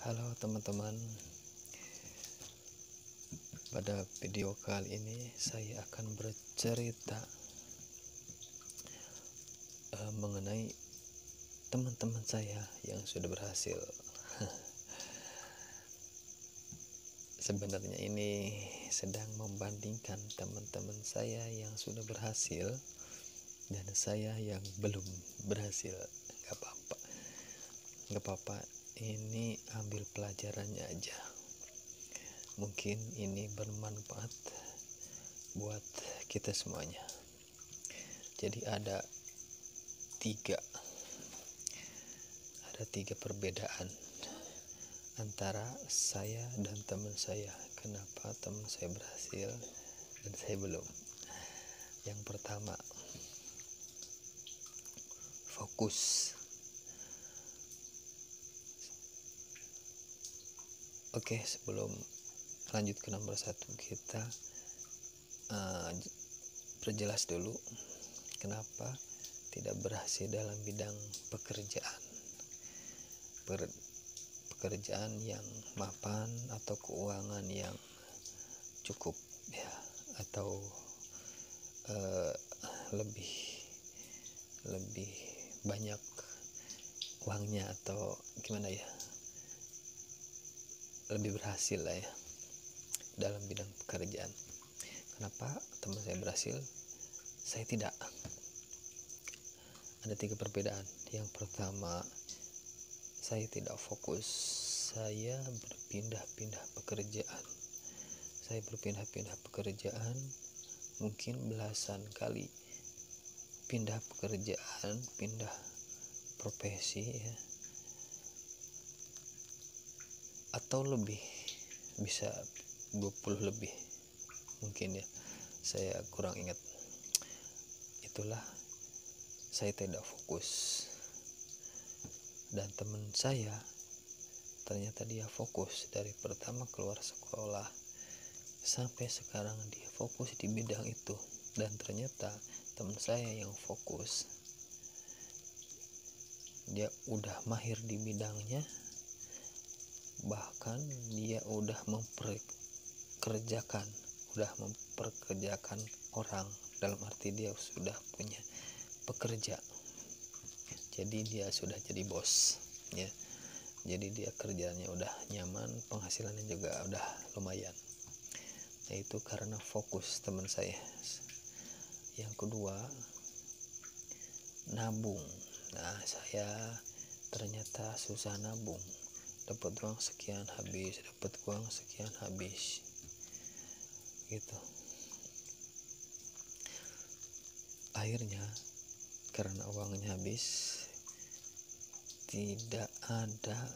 Halo teman-teman, pada video kali ini saya akan bercerita mengenai teman-teman saya yang sudah berhasil. Sebenarnya ini sedang membandingkan teman-teman saya yang sudah berhasil dan saya yang belum berhasil. Gak apa-apa, ini ambil pelajarannya aja. Mungkin ini bermanfaat buat kita semuanya. Jadi ada tiga perbedaan antara saya dan teman saya. Kenapa teman saya berhasil dan saya belum? Yang pertama, fokus. Oke, sebelum lanjut ke nomor 1, kita perjelas dulu kenapa tidak berhasil dalam bidang pekerjaan yang mapan atau keuangan yang cukup ya, atau lebih banyak uangnya, atau gimana ya, lebih berhasil lah ya dalam bidang pekerjaan. Kenapa teman saya berhasil, saya tidak? Ada 3 perbedaan. Yang pertama, saya tidak fokus. Saya berpindah-pindah pekerjaan. Mungkin belasan kali pindah pekerjaan, pindah profesi ya, atau lebih, bisa 20 lebih mungkin ya, saya kurang ingat. Itulah, saya tidak fokus. Dan teman saya ternyata dia fokus dari pertama keluar sekolah sampai sekarang, dia fokus di bidang itu. Dan ternyata teman saya yang fokus, dia udah mahir di bidangnya, bahkan dia udah memperkerjakan orang, dalam arti dia sudah punya pekerja. Jadi dia sudah jadi bos ya. Jadi dia kerjanya udah nyaman, penghasilannya juga udah lumayan. Nah, itu karena fokus teman saya. Yang kedua, nabung. Nah, saya ternyata susah nabung. Dapat uang sekian habis gitu. Akhirnya karena uangnya habis, tidak ada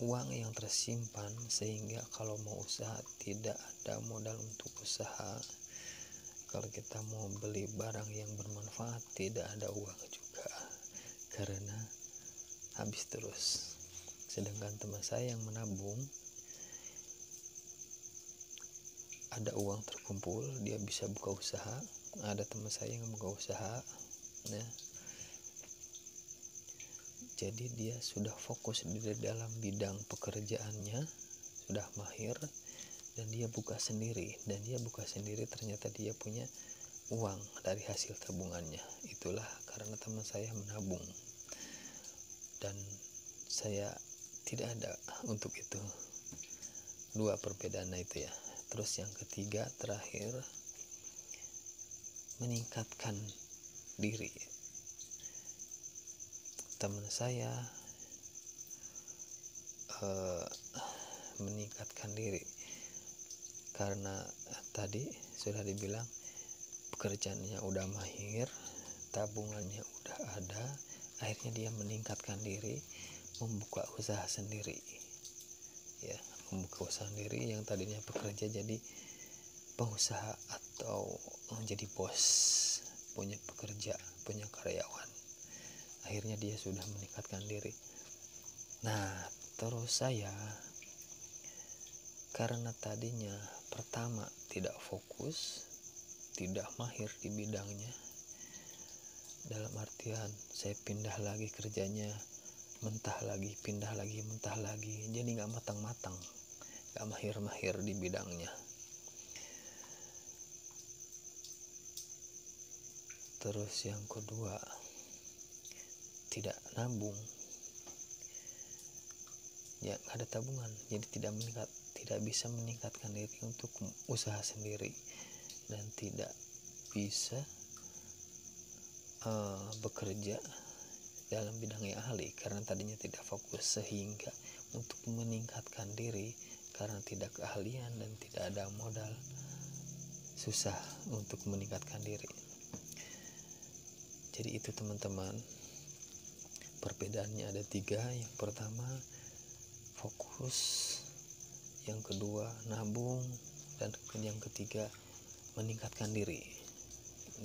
uang yang tersimpan, sehingga kalau mau usaha tidak ada modal untuk usaha. Kalau kita mau beli barang yang bermanfaat tidak ada uang juga, karena habis terus. Sedangkan teman saya yang menabung, ada uang terkumpul, dia bisa buka usaha. Ada teman saya yang buka usaha ya. Jadi dia sudah fokus di dalam bidang pekerjaannya, sudah mahir, dan dia buka sendiri. Ternyata dia punya uang dari hasil tabungannya. Itulah karena teman saya menabung dan saya tidak ada untuk itu. 2 perbedaan itu ya. Terus yang ketiga, terakhir, meningkatkan diri. Teman saya meningkatkan diri karena tadi sudah dibilang, pekerjaannya udah mahir, tabungannya udah ada. Akhirnya dia meningkatkan diri, membuka usaha sendiri ya, yang tadinya pekerja jadi pengusaha atau menjadi bos, punya pekerja, punya karyawan. Akhirnya dia sudah meningkatkan diri. Nah, terus saya, karena tadinya pertama tidak fokus, tidak mahir di bidangnya, dalam artian saya pindah lagi kerjanya, mentah lagi, pindah lagi, mentah lagi, jadi nggak matang-matang, nggak mahir-mahir di bidangnya. Terus yang kedua, tidak nabung, ya ada tabungan, jadi tidak bisa meningkatkan diri untuk usaha sendiri, dan tidak bisa bekerja dalam bidang yang ahli karena tadinya tidak fokus, sehingga untuk meningkatkan diri karena tidak keahlian dan tidak ada modal, susah untuk meningkatkan diri. Jadi itu teman-teman, perbedaannya ada 3. Yang pertama fokus, yang kedua nabung, dan yang ketiga meningkatkan diri.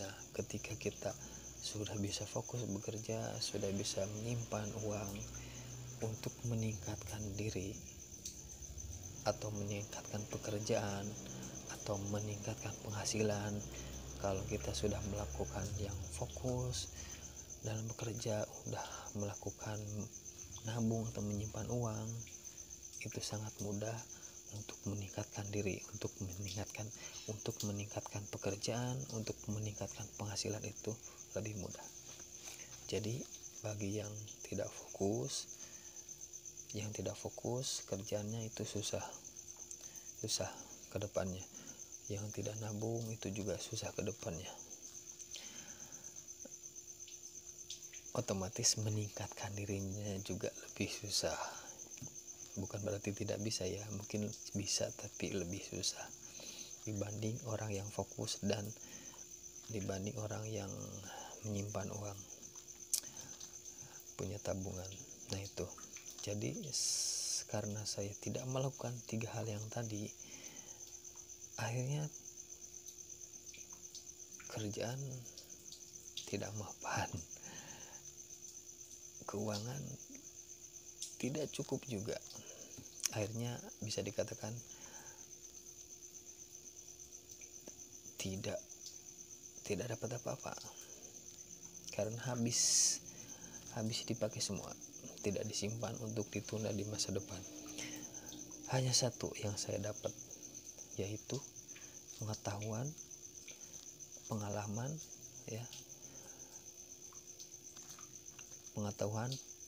Nah, ketika kita sudah bisa fokus bekerja, sudah bisa menyimpan uang untuk meningkatkan diri atau meningkatkan pekerjaan atau meningkatkan penghasilan, kalau kita sudah melakukan yang fokus dalam bekerja, udah melakukan nabung atau menyimpan uang, itu sangat mudah untuk meningkatkan diri, untuk meningkatkan pekerjaan, untuk meningkatkan penghasilan, itu lebih mudah. Jadi bagi yang tidak fokus kerjanya itu susah ke depannya. Yang tidak nabung itu juga susah ke depannya. Otomatis meningkatkan dirinya juga lebih susah. Bukan berarti tidak bisa ya, mungkin bisa tapi lebih susah dibanding orang yang fokus dan dibanding orang yang menyimpan uang, punya tabungan. Nah itu, jadi karena saya tidak melakukan 3 hal yang tadi, akhirnya kerjaan tidak mapan, keuangan tidak cukup juga. Akhirnya bisa dikatakan tidak dapat apa-apa karena habis dipakai semua, tidak disimpan untuk ditunda di masa depan. Hanya satu yang saya dapat, yaitu pengetahuan, pengalaman, ya,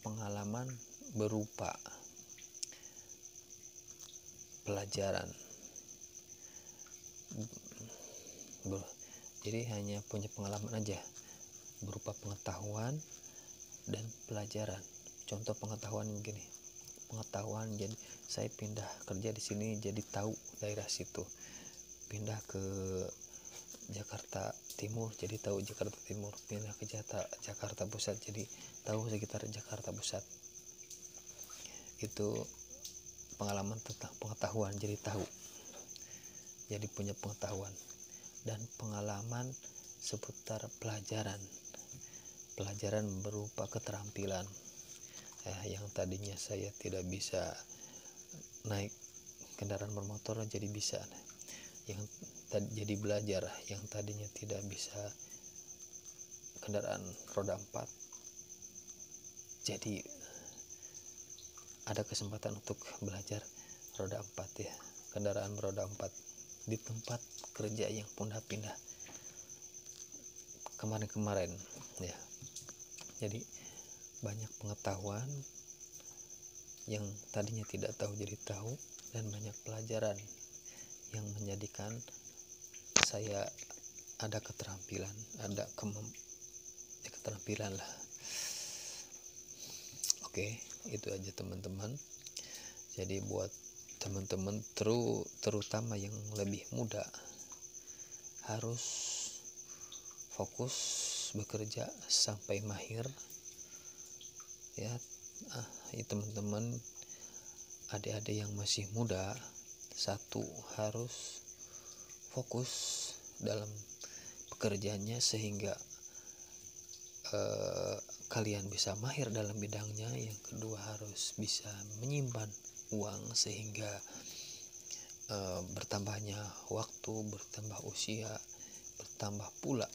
pengalaman berupa pelajaran. Jadi hanya punya pengalaman aja berupa pengetahuan dan pelajaran. Contoh pengetahuan begini, pengetahuan, jadi saya pindah kerja di sini jadi tahu daerah situ, pindah ke Jakarta Timur jadi tahu Jakarta Timur, pindah ke Jakarta Pusat jadi tahu sekitar Jakarta Pusat. Itu pengalaman tentang pengetahuan, jadi tahu, jadi punya pengetahuan. Dan pengalaman seputar pelajaran berupa keterampilan, yang tadinya saya tidak bisa naik kendaraan bermotor jadi bisa, yang jadi belajar, yang tadinya tidak bisa kendaraan roda 4 jadi ada kesempatan untuk belajar roda 4, ya, kendaraan roda 4 di tempat kerja yang pindah kemarin, ya. Jadi banyak pengetahuan yang tadinya tidak tahu jadi tahu, dan banyak pelajaran yang menjadikan saya ada keterampilan, keterampilan lah. Oke, itu aja teman-teman. Jadi buat teman-teman terutama yang lebih muda, harus fokus bekerja sampai mahir, ya. Teman-teman adik-adik yang masih muda, satu, harus fokus dalam pekerjaannya sehingga kalian bisa mahir dalam bidangnya. Yang kedua, harus bisa menyimpan uang sehingga bertambahnya waktu, bertambah usia, bertambah pula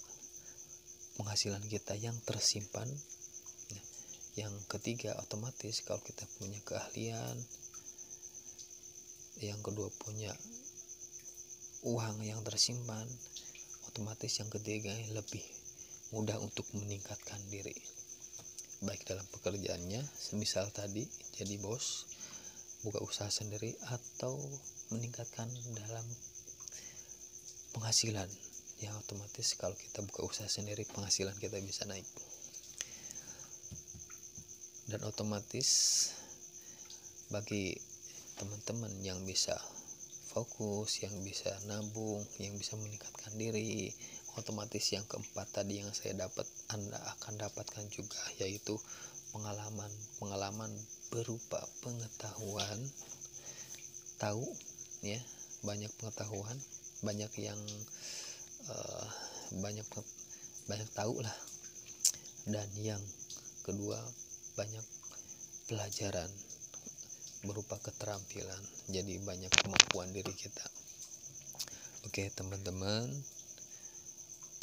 penghasilan kita yang tersimpan. Yang ketiga, otomatis kalau kita punya keahlian, yang kedua punya uang yang tersimpan, otomatis yang ketiga lebih mudah untuk meningkatkan diri, baik dalam pekerjaannya, semisal tadi jadi bos, buka usaha sendiri, atau meningkatkan dalam penghasilan. Ya otomatis kalau kita buka usaha sendiri, penghasilan kita bisa naik. Dan otomatis bagi teman-teman yang bisa fokus, yang bisa nabung, yang bisa meningkatkan diri, otomatis yang keempat tadi yang saya dapat, Anda akan dapatkan juga, yaitu pengalaman berupa pengetahuan, tahu ya, banyak pengetahuan, banyak yang banyak tahu lah. Dan yang kedua, banyak pelajaran berupa keterampilan, jadi banyak kemampuan diri kita. Oke teman-teman,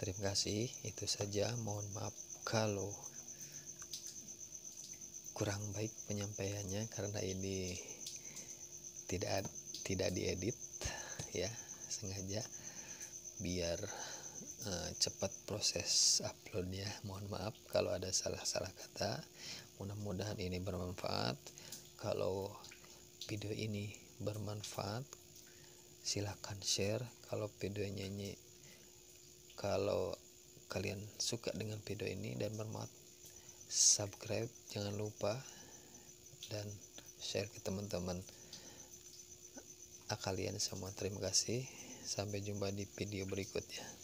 terima kasih, itu saja. Mohon maaf kalau kurang baik penyampaiannya, karena ini tidak diedit ya, sengaja biar cepat proses uploadnya. Mohon maaf kalau ada salah-salah kata. Mudah-mudahan ini bermanfaat. Kalau video ini bermanfaat, silahkan share. Kalau kalian suka dengan video ini dan bermanfaat, subscribe jangan lupa, dan share ke teman-teman kalian semua. Terima kasih, sampai jumpa di video berikutnya.